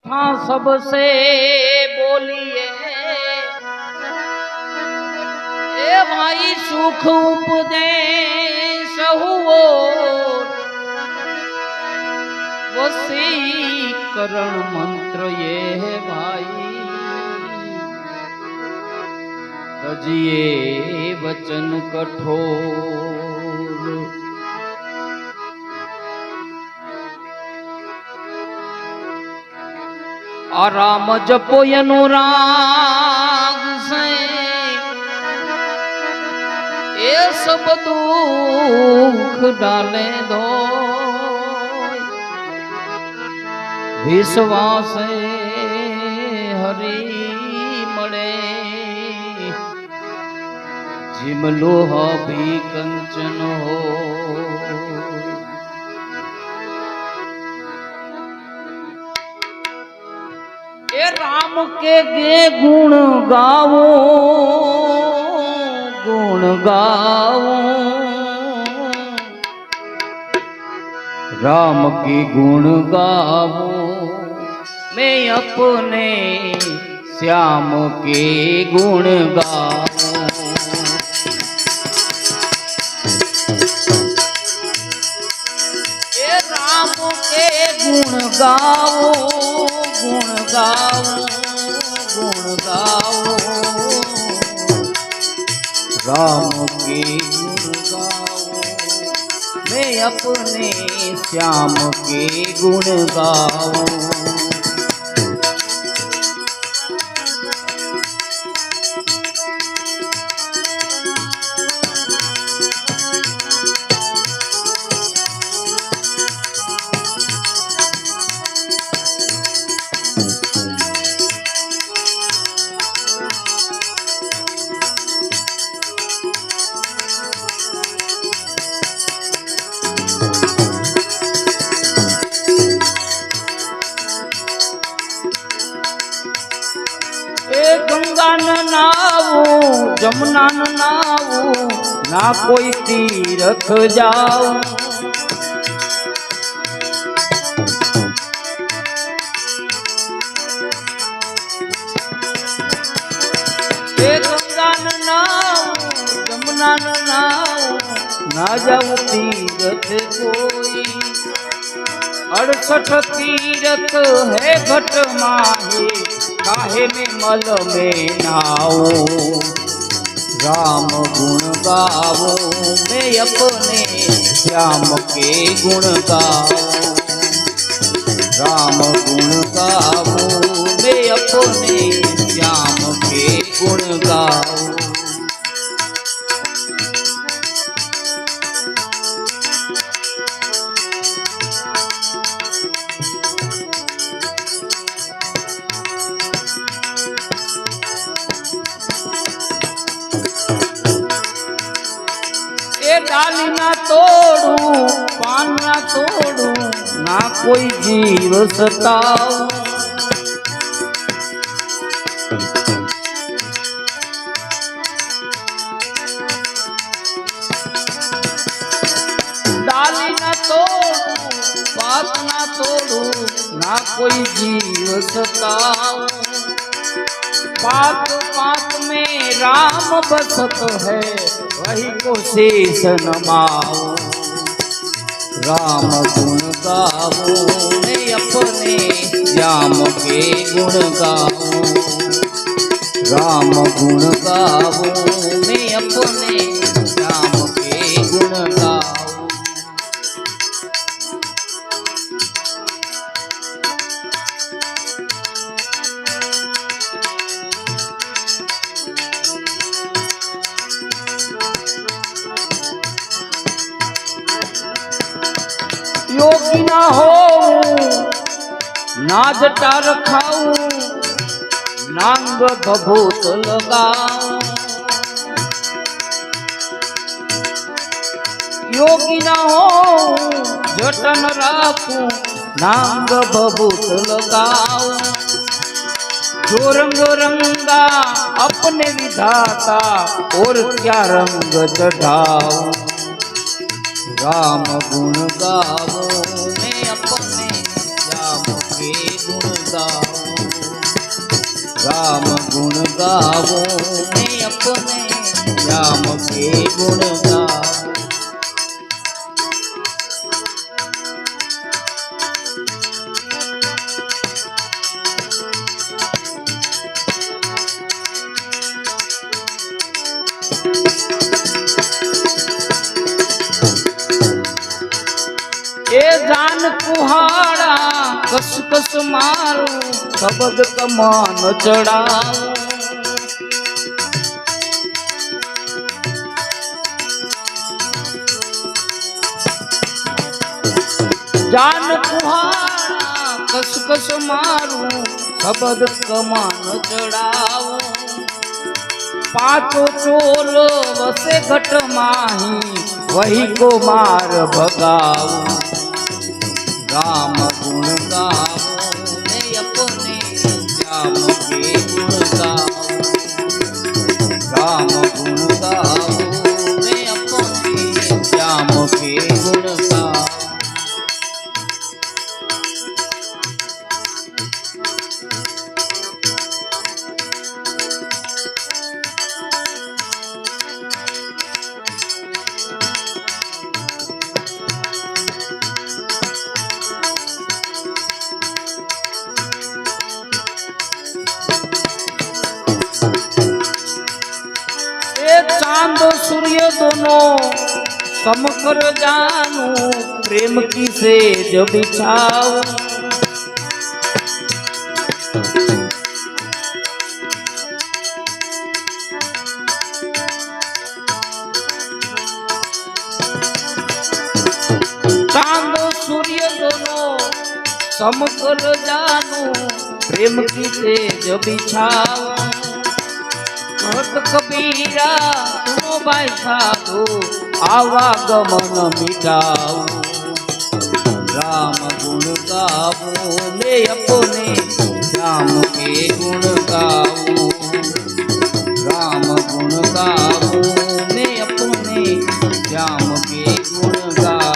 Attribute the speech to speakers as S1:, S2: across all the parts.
S1: हाँ सबसे बोलिए ए भाई सुख उपदेश हुओ वशीकरण मंत्र ये है भाई तजिए वचन कठोर आराम जपो अनुराग से ये सब दुख डाले दो विश्वास हरि मणे जिम लोहा भी कंचन हो ए राम के गे गुण गाओ गुण गाओ राम के गुण गाओ मैं अपने श्याम के गुण गाओ ए राम के गुण गाओ गुण गाओ गुण गाओ राम के गुण गाओ मैं अपने श्याम के गुण गाओ गंगा न नावो जमुना न नावो ना कोई तीरथ जाओ गंगा न नावो जमुना न नावो ना जाओ तीरथ कोई 68 तीरथ है घट माहे काहे में मल में नाओ राम गुण गावो मैं अपने श्याम के गुण गाओ राम गुण गावो मैं अपने श्याम के गुण गाओ डाली ना तोड़ू पान ना तोड़ू ना कोई जीव सताओ डाली ना तोड़ू पात ना तोड़ू ना कोई जीव सताओ पात पात में राम बसत है वही को शेष नमाओ राम गुण गाओ मैं अपने श्याम के गुण गाओ राम गुण गाओ मैं अपने श्याम के गुण गाओ योगी ना हो ना जटा रखाऊ नांग भभूत लगाऊ योगी ना हो जटन राखू नांग भभूत लगाऊ जो रंग रंगा अपने विधाता और क्या रंग चढ़ाऊ राम गुण गावो मैं अपने श्याम के गुण गाओ राम गुण गावो मैं अपने श्याम के गुण गावो। ए जान कुहाड़ा कस कस मारू शब्द कमान चढ़ाऊं। जान कुहाड़ा कस कस मारू शब्द कमान चढ़ाऊं। पाँचों चोर वसे घट माही वही को मार भगाऊं। राम गुण गावो मैं अपने श्याम के गुण गावो। राम गुण गावो मैं अपने श्याम के गुण गावो। चांद सूर्य दोनों समकर जानू प्रेम की सेज बिछाऊं। चांद सूर्य दोनों समकर जानू प्रेम की सेज बिछाऊं। भक्त कबीरा सुनो भाई साधु आवागमन मिटाओ। राम गुण गावो मैं अपने श्याम के गुण गाओ। राम गुण गावो मैं अपने श्याम के गुण गाओ।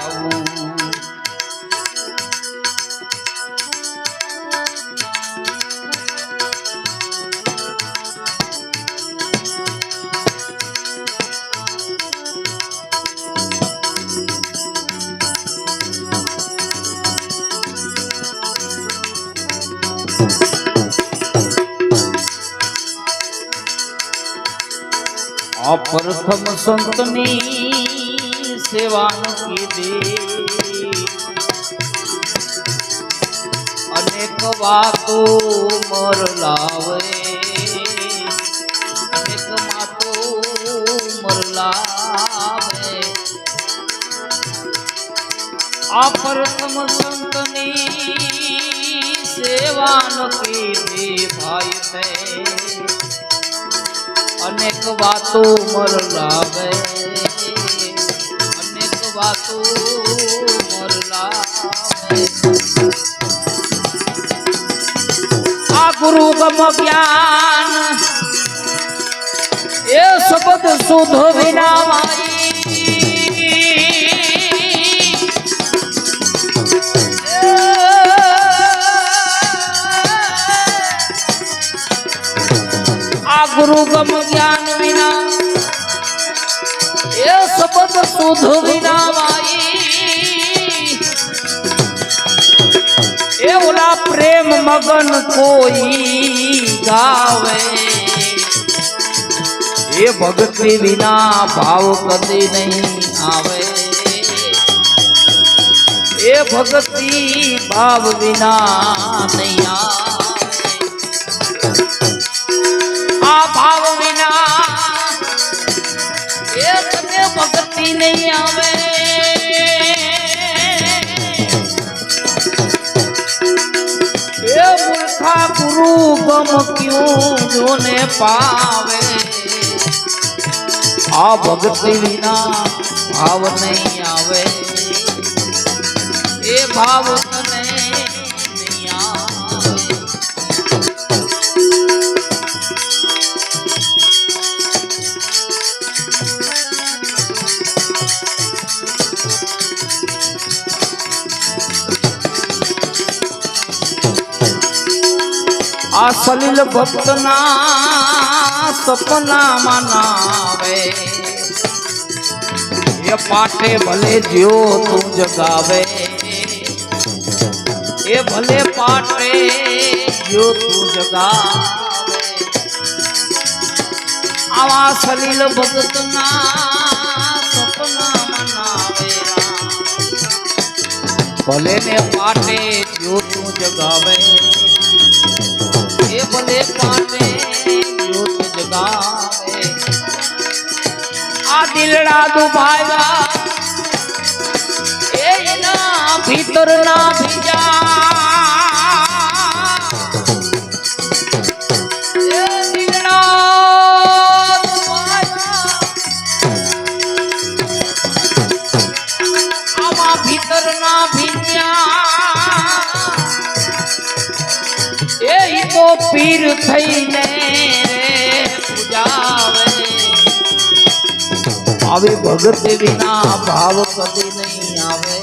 S1: प्रथम संतनी सेवान की दे अनेक बातों मर लावे। अनेक बातों मर लावे। प्रथम संतनी सेवान की दे भाई है। अनेक बातों मर लावे। अनेक बातों मर लावे। आ गुरु गम ज्ञान ये शब्द शुद्ध विना माई। गुरु गम ज्ञान विना ये शब्द शुद्ध विना माई। ये बोला प्रेम मगन कोई गावे। ये भक्ति बिना भाव कदी नहीं आवे। ये भक्ति भाव बिना नहीं आवे। भाव विना ये कदे भक्ति नहीं आवे। ये मूर्खा गुरु गम क्यों जोने पावे। आ भक्ति विना भाव नहीं आवे। ये भाव नहीं आवे। આ સલીલ ભક્તના સપના મનાવે એ પાટે ભલે જ્યો તું જગાવે એ ભલે પાટે જ્યો તું જગાવે આવા સલીલ ભક્તના સપના મનાવે ભલે ને પાટે જ્યો તું જગાવે એ ભલે પાટે જ્યો તું જગાવે આ દિલડા દુભાયા એના ભીતર ના ભીજા એ દિલડા દુભાયા આમાં ભીતર ના ભીજા એ તો પીર થઈને પૂજાવે આવે ભગત વિના ભાવ કદી નહીં આવે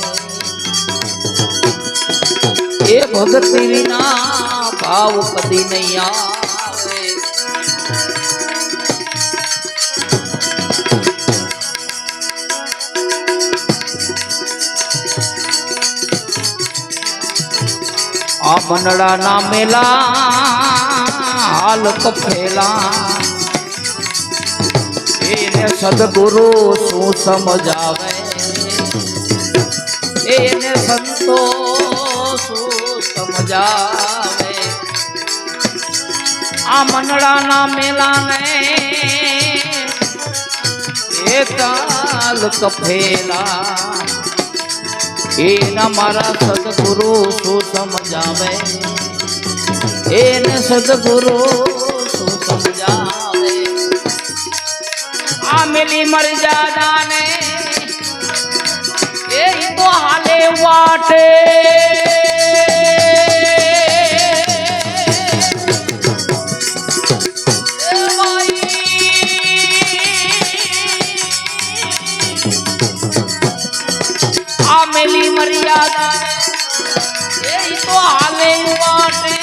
S1: એ ભગત વિના ભાવ કદી નહીં આવે આ મનડા ના મેલા હાલ કફેલા એને સદગુરુ શું સમજાવે એને સંતો શું સમજાવે આ મનડાના મેલાને એ તાલ કફેલા એના મારા સદગુરુ શું સમજાવે એને સદગુરુ શું સમજાવે આ મિલી મર્યાદાને એ તો હાલે વાટે આ મિલી મર્યાદા એ તો હાલે વાટે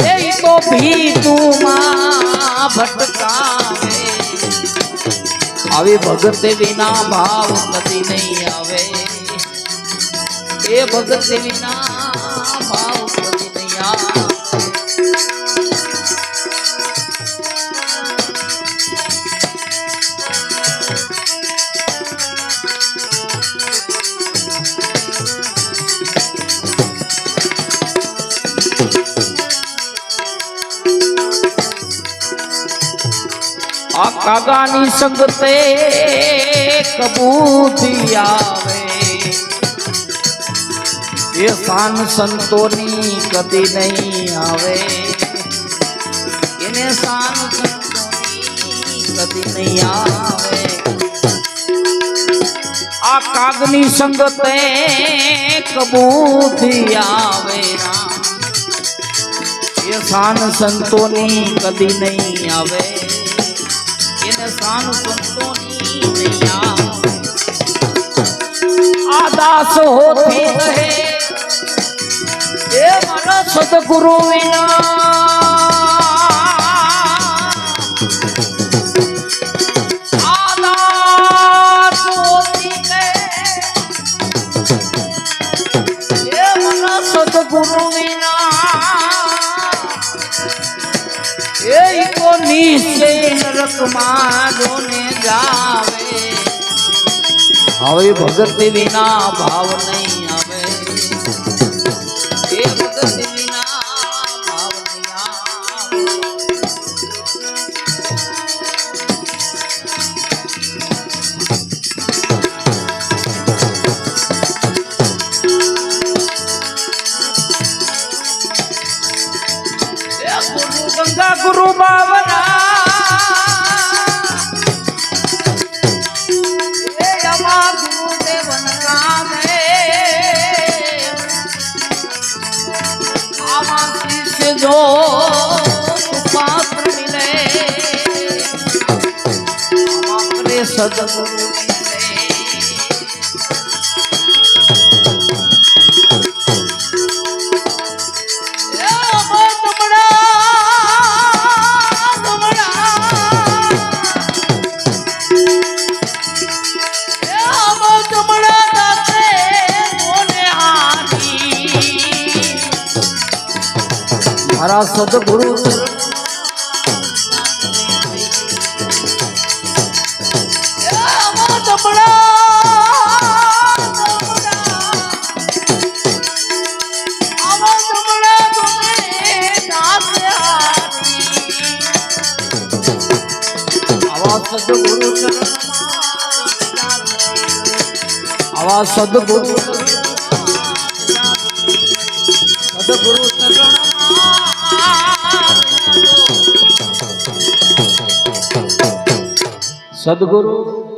S1: એ તો ભીતુમાં ભટકાવે આવી ભગત વિના ભાવ કદી નહીં આવે એ ભગત વિના ભાવ કદી નહીં આવે આ કાગાની સંગતે કબૂતી આવે એ શાન સંતોની કદી નહીં આવે એને શાન સંતોની કદી નહીં આવે આ કાગની સંગતે કબૂતી આવે એ શાન સંતોની કદી નહીં આવે શાન સંતોની નહીં આવે આ દાસ હોતી રહે એ મારા સદગુરુ વિના આ દાસ હોતી રહે એ મારા સદગુરુ વિના એ તો નિશ્ચય નરકમાં જોને જાવે હવે ભગત વિના ભાવ નહીં આવે એ ભગત વિના ભાવ નહીં આવે ગંગા ગુરુ બાબરા એ અમા ગુરુદેવન કામે આમાં શિષ્ય જો પાત્ર મિલે આમાં કરે સદગુરુ મિલે મારા સદગુરુ આવા સદગુરુ સદગુરુ સદગુરુ